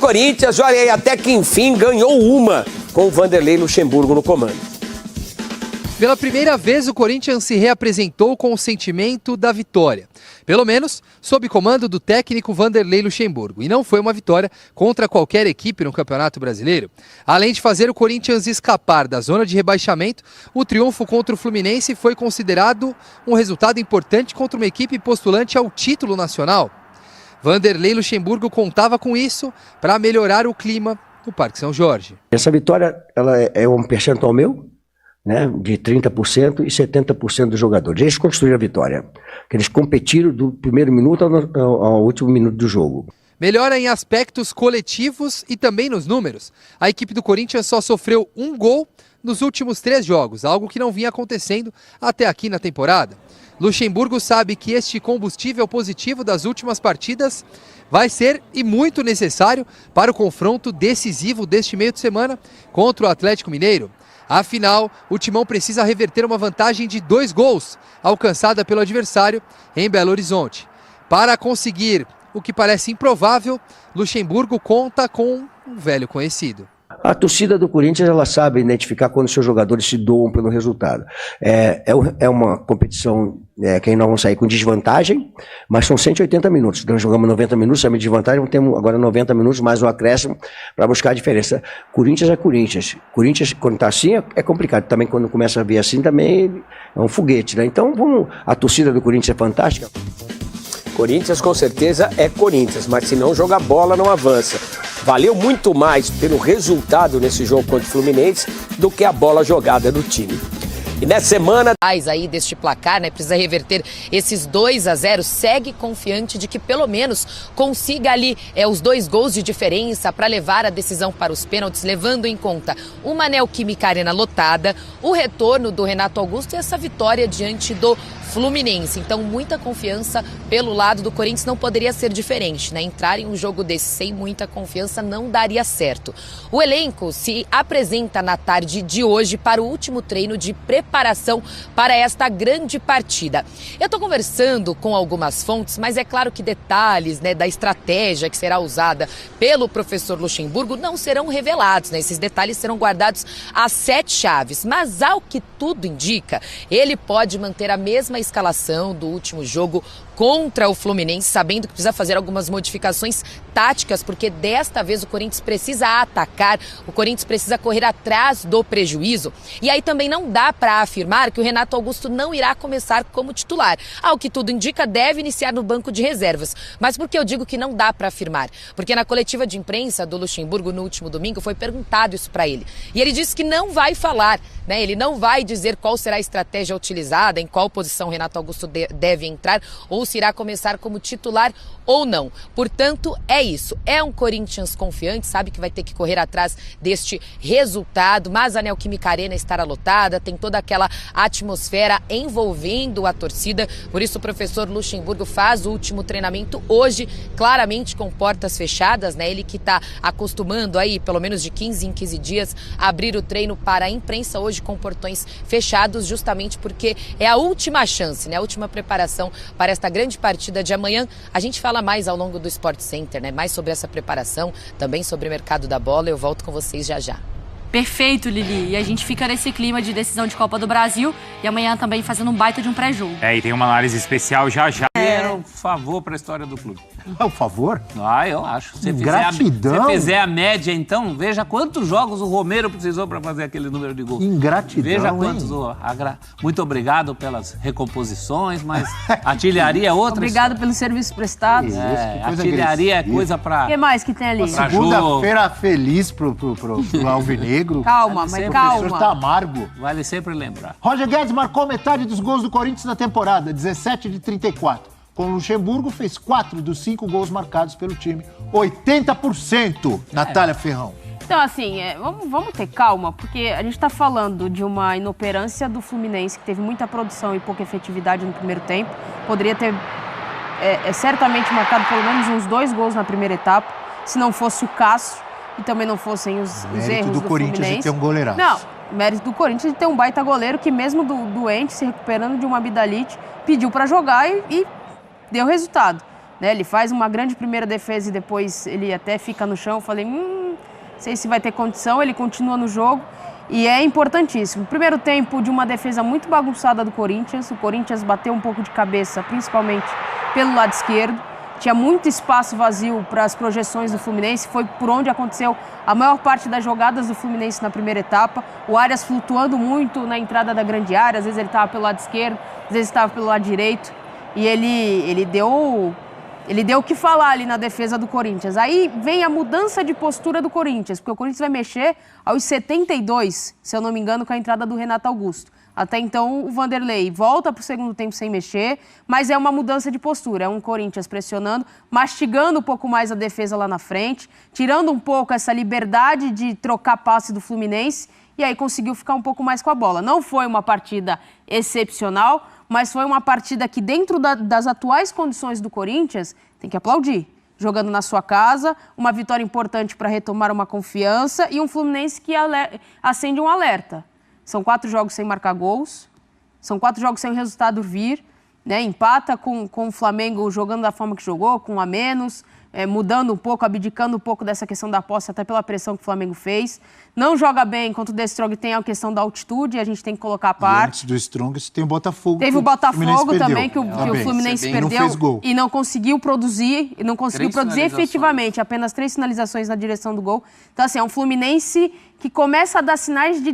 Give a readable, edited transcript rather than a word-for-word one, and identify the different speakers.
Speaker 1: Corinthians, olha aí, até que enfim ganhou uma com o Vanderlei Luxemburgo no comando.
Speaker 2: Pela primeira vez, o Corinthians se reapresentou com o sentimento da vitória. Pelo menos sob comando do técnico Vanderlei Luxemburgo. E não foi uma vitória contra qualquer equipe no Campeonato Brasileiro. Além de fazer o Corinthians escapar da zona de rebaixamento, o triunfo contra o Fluminense foi considerado um resultado importante contra uma equipe postulante ao título nacional. Vanderlei Luxemburgo contava com isso para melhorar o clima no Parque São Jorge.
Speaker 3: Essa vitória ela é um percentual meu, né, de 30% e 70% dos jogadores. Eles construíram a vitória. Eles competiram do primeiro minuto ao último minuto do jogo.
Speaker 2: Melhora em aspectos coletivos e também nos números. A equipe do Corinthians só sofreu um gol nos últimos 3 jogos, algo que não vinha acontecendo até aqui na temporada. Luxemburgo sabe que este combustível positivo das últimas partidas vai ser e muito necessário para o confronto decisivo deste meio de semana contra o Atlético Mineiro. Afinal, o Timão precisa reverter uma vantagem de 2 gols, alcançada pelo adversário em Belo Horizonte. Para conseguir o que parece improvável, Luxemburgo conta com um velho conhecido.
Speaker 3: A torcida do Corinthians ela sabe identificar quando seus jogadores se doam pelo resultado. É uma competição que aí nós vamos sair com desvantagem, mas são 180 minutos. Nós jogamos 90 minutos, saímos de desvantagem, temos agora 90 minutos mais um acréscimo para buscar a diferença. Corinthians é Corinthians. Corinthians, quando está assim, é complicado. Também quando começa a vir assim, também é um foguete, né? Então, a torcida do Corinthians é fantástica.
Speaker 1: Corinthians com certeza é Corinthians, mas se não joga bola não avança. Valeu muito mais pelo resultado nesse jogo contra o Fluminense do que a bola jogada do time. E nessa semana...
Speaker 4: aí deste placar, né, precisa reverter esses 2-0, segue confiante de que pelo menos consiga ali os 2 gols de diferença para levar a decisão para os pênaltis, levando em conta uma Neoquímica Arena lotada, o retorno do Renato Augusto e essa vitória diante do Fluminense. Então, muita confiança pelo lado do Corinthians, não poderia ser diferente, né? Entrar em um jogo desse sem muita confiança não daria certo. O elenco se apresenta na tarde de hoje para o último treino de preparação para esta grande partida. Eu estou conversando com algumas fontes, mas é claro que detalhes, né, da estratégia que será usada pelo professor Luxemburgo não serão revelados, né? Esses detalhes serão guardados às 7 chaves, mas ao que tudo indica, ele pode manter a mesma escalação do último jogo contra o Fluminense, sabendo que precisa fazer algumas modificações táticas, porque desta vez o Corinthians precisa atacar, o Corinthians precisa correr atrás do prejuízo. E aí também não dá para afirmar que o Renato Augusto não irá começar como titular. Ao que tudo indica, deve iniciar no banco de reservas. Mas por que eu digo que não dá para afirmar? Porque na coletiva de imprensa do Luxemburgo no último domingo foi perguntado isso para ele. E ele disse que não vai falar, né? Ele não vai dizer qual será a estratégia utilizada, em qual posição o Renato Augusto deve entrar, ou se irá começar como titular ou não. Portanto, é isso. É um Corinthians confiante, sabe que vai ter que correr atrás deste resultado, mas a Neoquímica Arena estará lotada, tem toda aquela atmosfera envolvendo a torcida. Por isso, o professor Luxemburgo faz o último treinamento hoje, claramente com portas fechadas, né? Ele que está acostumando aí, pelo menos de 15 em 15 dias, a abrir o treino para a imprensa hoje com portões fechados, justamente porque é a última chance, né? A última preparação para esta grande partida de amanhã. A gente fala mais ao longo do Sport Center, né? Mais sobre essa preparação, também sobre o mercado da bola. Eu volto com vocês já já.
Speaker 5: Perfeito, Lili. E a gente fica nesse clima de decisão de Copa do Brasil e amanhã também fazendo um baita de um pré-jogo.
Speaker 6: E tem uma análise especial já. Era um favor para a história do clube.
Speaker 7: É um favor?
Speaker 6: Eu acho. Se
Speaker 7: Ingratidão.
Speaker 6: Se fizer a média, então, veja quantos jogos o Romero precisou para fazer aquele número de gols.
Speaker 7: Ingratidão,
Speaker 6: veja quantos. Muito obrigado pelas recomposições, mas artilharia é outra.
Speaker 5: Obrigado pelos serviços prestados.
Speaker 6: Artilharia é coisa para...
Speaker 5: O que mais que tem ali?
Speaker 7: Segunda-feira feliz pro Alvinegro.
Speaker 5: Calma, mas calma.
Speaker 7: O professor tá amargo.
Speaker 6: Vale sempre lembrar.
Speaker 7: Roger Guedes marcou metade dos gols do Corinthians na temporada, 17 de 34. Com o Luxemburgo, fez 4 dos 5 gols marcados pelo time. 80%, Natália Ferrão.
Speaker 5: Então, assim, vamos ter calma, porque a gente tá falando de uma inoperância do Fluminense, que teve muita produção e pouca efetividade no primeiro tempo. Poderia ter certamente marcado pelo menos uns 2 gols na primeira etapa, se não fosse o Cássio e também não fossem os erros do
Speaker 7: Corinthians
Speaker 5: Fluminense.
Speaker 7: De ter um goleiraço.
Speaker 5: Não, mérito do Corinthians de ter um baita goleiro que mesmo doente, se recuperando de uma amidalite, pediu para jogar e deu resultado. né? Ele faz uma grande primeira defesa e depois ele até fica no chão. Eu falei, não sei se vai ter condição, ele continua no jogo e é importantíssimo. Primeiro tempo de uma defesa muito bagunçada do Corinthians, o Corinthians bateu um pouco de cabeça, principalmente pelo lado esquerdo. Tinha muito espaço vazio para as projeções do Fluminense, foi por onde aconteceu a maior parte das jogadas do Fluminense na primeira etapa. O Arias flutuando muito na entrada da grande área, às vezes ele estava pelo lado esquerdo, às vezes estava pelo lado direito. E ele deu o que falar ali na defesa do Corinthians. Aí vem a mudança de postura do Corinthians, porque o Corinthians vai mexer aos 72, se eu não me engano, com a entrada do Renato Augusto. Até então, o Vanderlei volta para o segundo tempo sem mexer, mas é uma mudança de postura. É um Corinthians pressionando, mastigando um pouco mais a defesa lá na frente, tirando um pouco essa liberdade de trocar passe do Fluminense, e aí conseguiu ficar um pouco mais com a bola. Não foi uma partida excepcional, mas foi uma partida que, dentro das atuais condições do Corinthians, tem que aplaudir. Jogando na sua casa, uma vitória importante para retomar uma confiança e um Fluminense que acende um alerta. São 4 jogos sem marcar gols, são 4 jogos sem o resultado vir, né? Empata com o Flamengo jogando da forma que jogou, com um a menos, mudando um pouco, abdicando um pouco dessa questão da posse, até pela pressão que o Flamengo fez. Não joga bem enquanto o The Strong tem a questão da altitude, a gente tem que colocar a parte.
Speaker 7: Antes do Strong, tem o Botafogo.
Speaker 5: Teve o Botafogo também, que o Fluminense perdeu e não conseguiu produzir, efetivamente. Apenas 3 finalizações na direção do gol. Então, assim, é um Fluminense que começa a dar sinais de